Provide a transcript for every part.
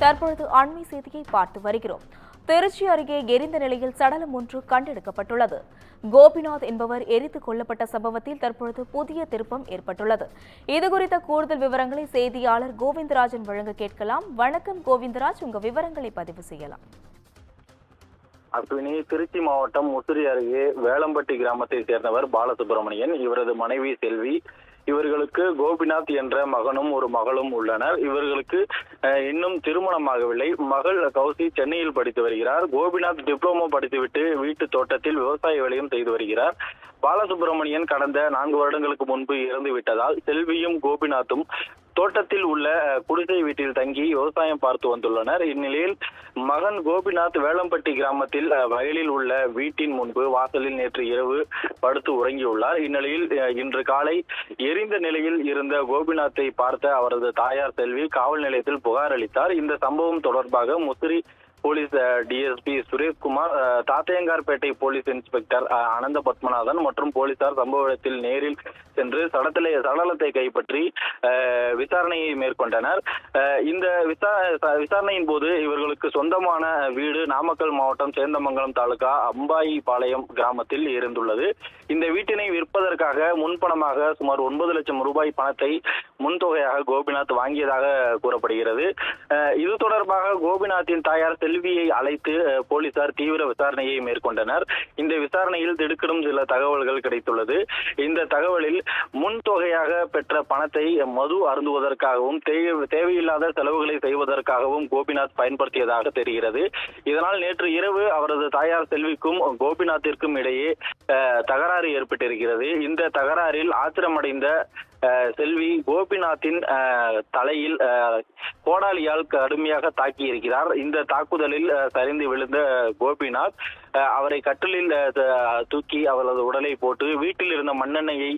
தற்பொழுது அண்மை செய்தியை பார்த்து வருகிறோம். திருச்சி அருகே எரிந்த நிலையில் சடலம் ஒன்று கண்டெடுக்கப்பட்டுள்ளது. கோபிநாத் என்பவர் எரித்துக் கொல்லப்பட்ட சம்பவத்தில் தற்பொழுது புதிய திருப்பம் ஏற்பட்டுள்ளது. இதுகுறித்த கூடுதல் விவரங்களை செய்தியாளர் கோவிந்தராஜன் வழங்க கேட்கலாம். வணக்கம் கோவிந்தராஜ், உங்க விவரங்களை பதிவு செய்யலாம். அஸ்வினி, திருச்சி மாவட்டம் முசிறி அருகே வேளம்பட்டி கிராமத்தை சேர்ந்தவர் பாலசுப்ரமணியன். இவரது மனைவி செல்வி. இவர்களுக்கு கோபிநாத் என்ற மகனும் ஒரு மகளும் உள்ளனர். இவர்களுக்கு இன்னும் திருமணமாகவில்லை. மகள் கௌசி சென்னையில் படித்து வருகிறார். கோபிநாத் டிப்ளமோ படித்துவிட்டு வீட்டு தோட்டத்தில் விவசாய வேலையும் செய்து வருகிறார். பாலசுப்ரமணியன் கடந்த 4 வருடங்களுக்கு முன்பு இறந்து விட்டதால் செல்வியும் கோபிநாத்தும் தோட்டத்தில் உள்ள குடிசை வீட்டில் தங்கி விவசாயம் பார்த்து வந்துள்ளனர். இந்நிலையில் மகன் கோபிநாத் வேளம்பட்டி கிராமத்தில் வயலில் உள்ள வீட்டின் முன்பு வாசலில் நேற்று இரவு படுத்து உறங்கியுள்ளார். இந்நிலையில் இன்று காலை எரிந்த நிலையில் இருந்த கோபிநாத்தை பார்த்த அவரது தாயார் செல்வி காவல் நிலையத்தில் புகார் அளித்தார். இந்த சம்பவம் தொடர்பாக Musiri police DSP Sureshkumar, Thathaiyangarpettai police inspector Anantha Padmanathan மற்றும் போலீசார் சம்பவ இடத்தில் நேரில் சென்று சடலத்தை கைப்பற்றி விசாரணையை மேற்கொண்டனர். இந்த விசாரணையின் போது இவர்களுக்கு சொந்தமான வீடு நாமக்கல் மாவட்டம் சேந்தமங்கலம் தாலுகா அம்பாயிபாளையம் கிராமத்தில் இருந்துள்ளது. இந்த வீட்டினை விற்பதற்காக முன்பணமாக சுமார் 9 லட்சம் ரூபாய் பணத்தை முன்தொகையாக கோபிநாத் வாங்கியதாக கூறப்படுகிறது. இது தொடர்பாக கோபிநாத்தின் தாயார் செல்வியை அழைத்து போலீசார் தீவிர விசாரணையை மேற்கொண்டனர். இந்த விசாரணையில் திடுக்கிடும் சில தகவல்கள் கிடைத்துள்ளது. இந்த தகவலில் முன்தொகையாக பெற்ற பணத்தை மது அருந்துவதற்காகவும் தேவையில்லாத செலவுகளை செய்வதற்காகவும் கோபிநாத் பயன்படுத்தியதாக தெரிகிறது. இதனால் நேற்று இரவு அவரது தாயார் செல்விக்கும் கோபிநாத்திற்கும் இடையே தகராறு ஏற்பட்டிருக்கிறது. இந்த தகராறில் ஆத்திரமடைந்த செல்வி கோபிநாத்தின் தலையில் கோடாலியால் கடுமையாக தாக்கி இருக்கிறார். இந்த தாக்குதலில் சரிந்து விழுந்த கோபிநாத் அவரை கட்டிலில் தூக்கி அவரது உடலை போட்டு வீட்டில் இருந்த மண்ணெண்ணெயை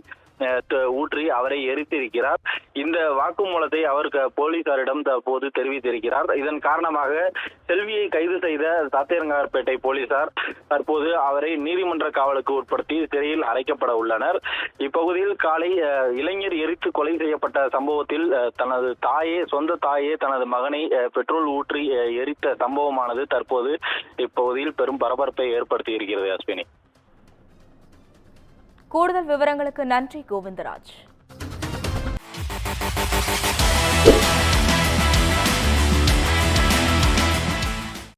ஊற்றி அவரை எரித்திருக்கிறார். இந்த வாக்குமூலத்தை அவர் போலீசாரிடம் தற்போது தெரிவித்திருக்கிறார். இதன் காரணமாக செல்வியை கைது செய்த தாத்தையங்கார்பேட்டை போலீசார் தற்போது அவரை நீதிமன்ற காவலுக்கு உட்படுத்தி சிறையில் அடைக்கப்பட உள்ளனர். இப்பகுதியில் காலை இளைஞர் எரித்து கொலை செய்யப்பட்ட சம்பவத்தில் தனது சொந்த தாயே தனது மகனை பெட்ரோல் ஊற்றி எரித்த சம்பவமானது தற்போது இப்பகுதியில் பெரும் பரபரப்பை ஏற்படுத்தி இருக்கிறது. அஸ்வினி, கூடுதல் விவரங்களுக்கு நன்றி கோவிந்தராஜ்.